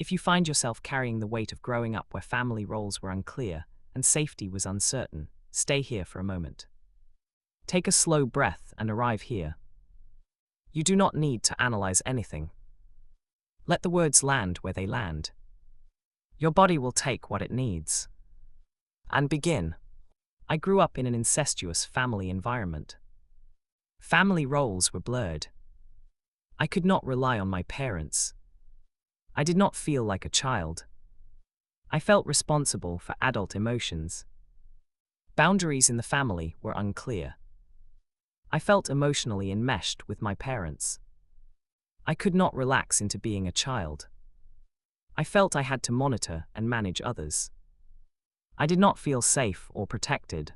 If you find yourself carrying the weight of growing up where family roles were unclear and safety was uncertain, stay here for a moment. Take a slow breath and arrive here. You do not need to analyze anything. Let the words land where they land. Your body will take what it needs. And begin. I grew up in an incestuous family environment. Family roles were blurred. I could not rely on my parents. I did not feel like a child. I felt responsible for adult emotions. Boundaries in the family were unclear. I felt emotionally enmeshed with my parents. I could not relax into being a child. I felt I had to monitor and manage others. I did not feel safe or protected.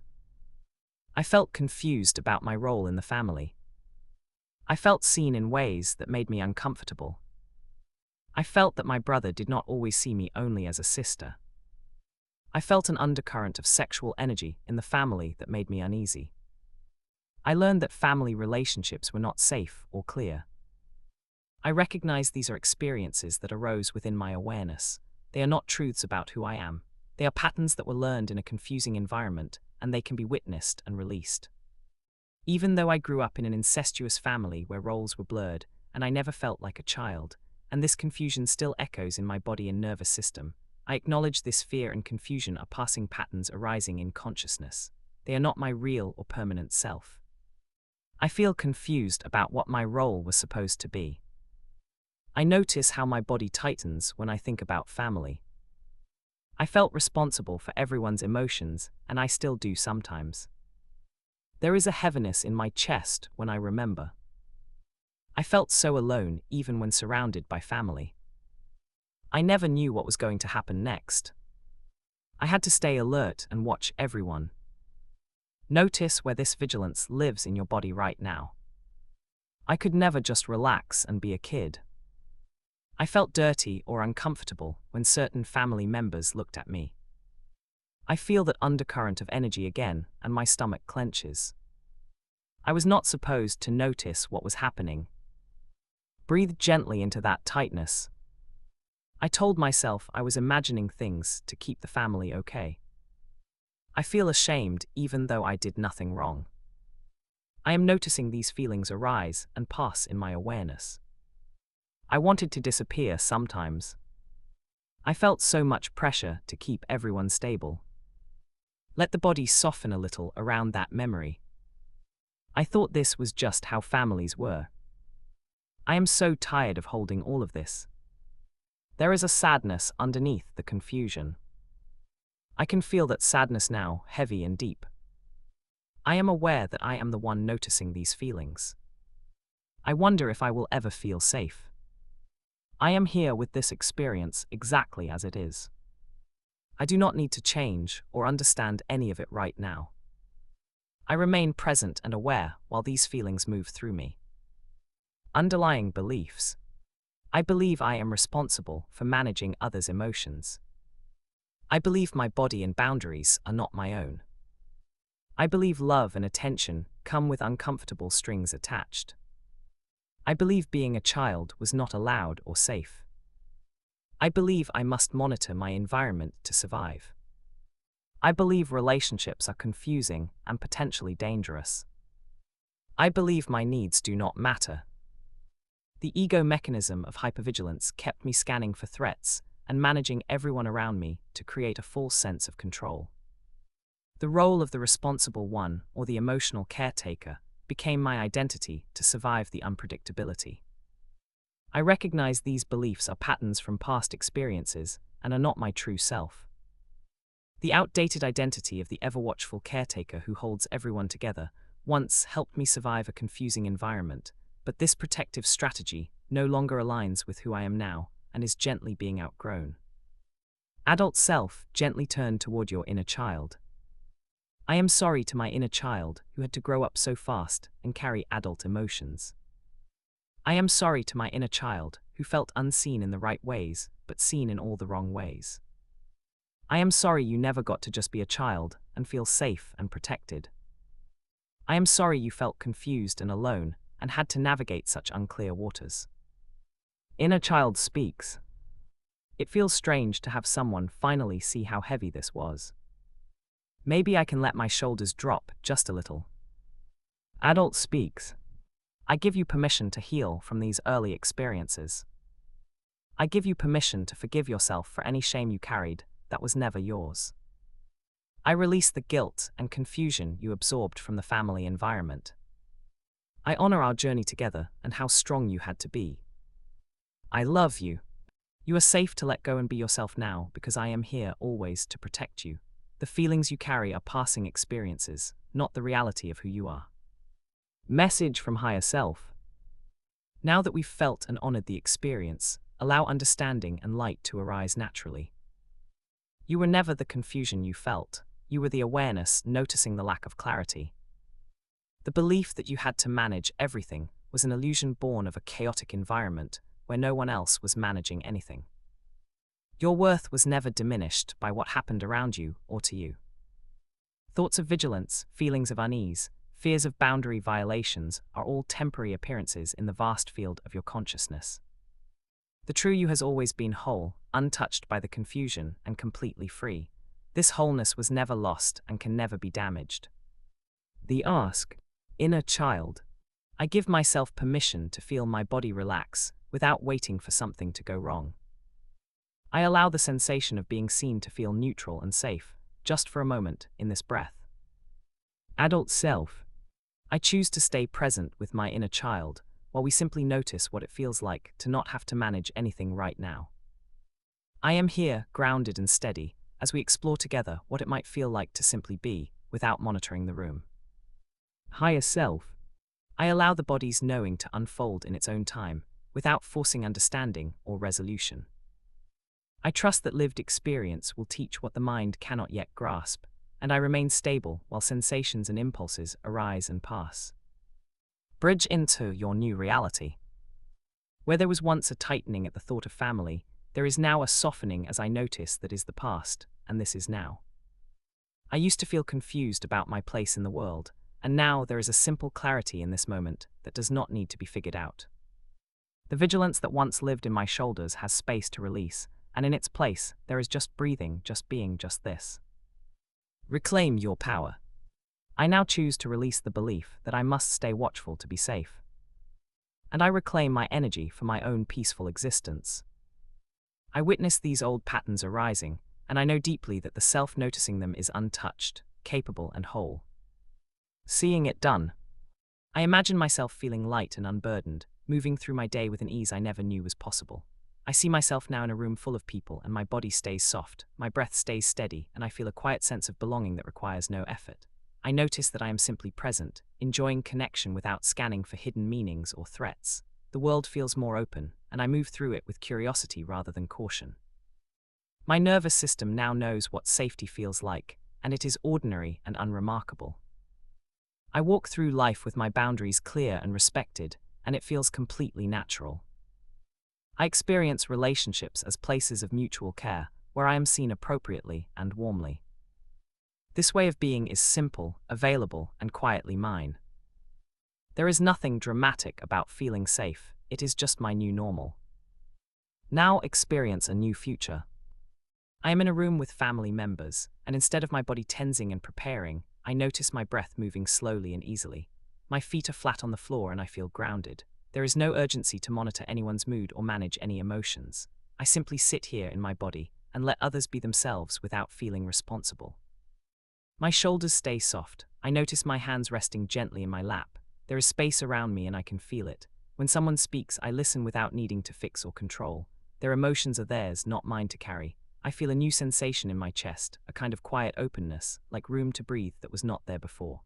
I felt confused about my role in the family. I felt seen in ways that made me uncomfortable. I felt that my brother did not always see me only as a sister. I felt an undercurrent of sexual energy in the family that made me uneasy. I learned that family relationships were not safe or clear. I recognize these are experiences that arose within my awareness. They are not truths about who I am. They are patterns that were learned in a confusing environment, and they can be witnessed and released. Even though I grew up in an incestuous family where roles were blurred, and I never felt like a child, and this confusion still echoes in my body and nervous system, I acknowledge this fear and confusion are passing patterns arising in consciousness. They are not my real or permanent self. I feel confused about what my role was supposed to be. I notice how my body tightens when I think about family. I felt responsible for everyone's emotions, and I still do sometimes. There is a heaviness in my chest when I remember. I felt so alone even when surrounded by family. I never knew what was going to happen next. I had to stay alert and watch everyone. Notice where this vigilance lives in your body right now. I could never just relax and be a kid. I felt dirty or uncomfortable when certain family members looked at me. I feel that undercurrent of energy again, and my stomach clenches. I was not supposed to notice what was happening. Breathe gently into that tightness. I told myself I was imagining things to keep the family okay. I feel ashamed even though I did nothing wrong. I am noticing these feelings arise and pass in my awareness. I wanted to disappear sometimes. I felt so much pressure to keep everyone stable. Let the body soften a little around that memory. I thought this was just how families were. I am so tired of holding all of this. There is a sadness underneath the confusion. I can feel that sadness now, heavy and deep. I am aware that I am the one noticing these feelings. I wonder if I will ever feel safe. I am here with this experience exactly as it is. I do not need to change or understand any of it right now. I remain present and aware while these feelings move through me. Underlying beliefs. I believe I am responsible for managing others' emotions. I believe my body and boundaries are not my own. I believe love and attention come with uncomfortable strings attached. I believe being a child was not allowed or safe. I believe I must monitor my environment to survive. I believe relationships are confusing and potentially dangerous. I believe my needs do not matter. The ego mechanism of hypervigilance kept me scanning for threats and managing everyone around me to create a false sense of control. The role of the responsible one or the emotional caretaker became my identity to survive the unpredictability. I recognize these beliefs are patterns from past experiences and are not my true self. The outdated identity of the ever-watchful caretaker who holds everyone together once helped me survive a confusing environment, but this protective strategy no longer aligns with who I am now and is gently being outgrown. Adult self, gently turn toward your inner child. I am sorry to my inner child who had to grow up so fast and carry adult emotions. I am sorry to my inner child who felt unseen in the right ways, but seen in all the wrong ways. I am sorry you never got to just be a child and feel safe and protected. I am sorry you felt confused and alone and had to navigate such unclear waters. Inner child speaks. It feels strange to have someone finally see how heavy this was. Maybe I can let my shoulders drop just a little. Adult speaks. I give you permission to heal from these early experiences. I give you permission to forgive yourself for any shame you carried that was never yours. I release the guilt and confusion you absorbed from the family environment. I honor our journey together and how strong you had to be. I love you. You are safe to let go and be yourself now because I am here always to protect you. The feelings you carry are passing experiences, not the reality of who you are. Message from Higher Self. Now that we've felt and honored the experience, allow understanding and light to arise naturally. You were never the confusion you felt. You were the awareness noticing the lack of clarity. The belief that you had to manage everything was an illusion born of a chaotic environment where no one else was managing anything. Your worth was never diminished by what happened around you or to you. Thoughts of vigilance, feelings of unease, fears of boundary violations are all temporary appearances in the vast field of your consciousness. The true you has always been whole, untouched by the confusion, and completely free. This wholeness was never lost and can never be damaged. The ask, inner child. I give myself permission to feel my body relax without waiting for something to go wrong. I allow the sensation of being seen to feel neutral and safe, just for a moment, in this breath. Adult self. I choose to stay present with my inner child, while we simply notice what it feels like to not have to manage anything right now. I am here, grounded and steady, as we explore together what it might feel like to simply be, without monitoring the room. Higher self. I allow the body's knowing to unfold in its own time, without forcing understanding or resolution. I trust that lived experience will teach what the mind cannot yet grasp, and I remain stable while sensations and impulses arise and pass. Bridge into your new reality. Where there was once a tightening at the thought of family, there is now a softening as I notice that is the past, and this is now. I used to feel confused about my place in the world, and now there is a simple clarity in this moment that does not need to be figured out. The vigilance that once lived in my shoulders has space to release, and in its place, there is just breathing, just being, just this. Reclaim your power. I now choose to release the belief that I must stay watchful to be safe. And I reclaim my energy for my own peaceful existence. I witness these old patterns arising, and I know deeply that the self noticing them is untouched, capable, and whole. Seeing it done. I imagine myself feeling light and unburdened, moving through my day with an ease I never knew was possible. I see myself now in a room full of people, and my body stays soft, my breath stays steady, and I feel a quiet sense of belonging that requires no effort. I notice that I am simply present, enjoying connection without scanning for hidden meanings or threats. The world feels more open, and I move through it with curiosity rather than caution. My nervous system now knows what safety feels like, and it is ordinary and unremarkable. I walk through life with my boundaries clear and respected, and it feels completely natural. I experience relationships as places of mutual care, where I am seen appropriately and warmly. This way of being is simple, available, and quietly mine. There is nothing dramatic about feeling safe, it is just my new normal. Now experience a new future. I am in a room with family members, and instead of my body tensing and preparing, I notice my breath moving slowly and easily. My feet are flat on the floor and I feel grounded. There is no urgency to monitor anyone's mood or manage any emotions. I simply sit here in my body and let others be themselves without feeling responsible. My shoulders stay soft. I notice my hands resting gently in my lap. There is space around me and I can feel it. When someone speaks, I listen without needing to fix or control. Their emotions are theirs, not mine to carry. I feel a new sensation in my chest, a kind of quiet openness, like room to breathe that was not there before.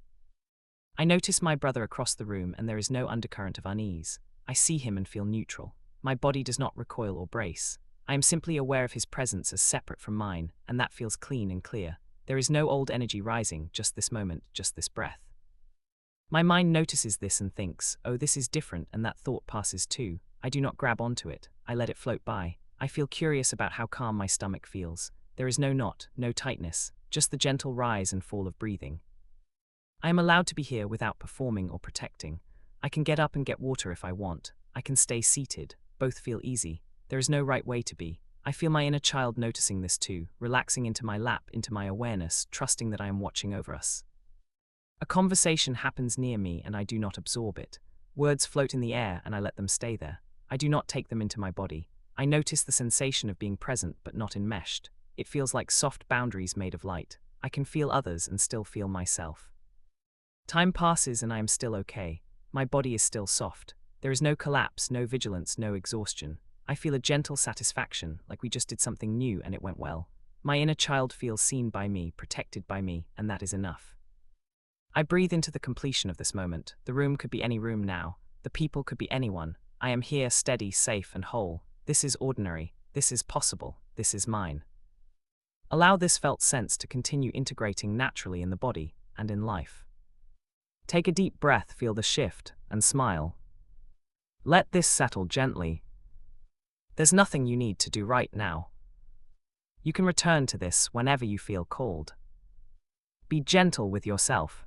I notice my brother across the room and there is no undercurrent of unease. I see him and feel neutral. My body does not recoil or brace. I am simply aware of his presence as separate from mine, and that feels clean and clear. There is no old energy rising, just this moment, just this breath. My mind notices this and thinks, oh, this is different, and that thought passes too. I do not grab onto it. I let it float by. I feel curious about how calm my stomach feels. There is no knot, no tightness, just the gentle rise and fall of breathing. I am allowed to be here without performing or protecting. I can get up and get water if I want. I can stay seated. Both feel easy. There is no right way to be. I feel my inner child noticing this too, relaxing into my lap, into my awareness, trusting that I am watching over us. A conversation happens near me and I do not absorb it. Words float in the air and I let them stay there. I do not take them into my body. I notice the sensation of being present but not enmeshed. It feels like soft boundaries made of light. I can feel others and still feel myself. Time passes and I am still okay. My body is still soft. There is no collapse, no vigilance, no exhaustion. I feel a gentle satisfaction, like we just did something new and it went well. My inner child feels seen by me, protected by me, and that is enough. I breathe into the completion of this moment. The room could be any room now. The people could be anyone. I am here, steady, safe, and whole. This is ordinary. This is possible. This is mine. Allow this felt sense to continue integrating naturally in the body and in life. Take a deep breath, feel the shift, and smile. Let this settle gently. There's nothing you need to do right now. You can return to this whenever you feel called. Be gentle with yourself.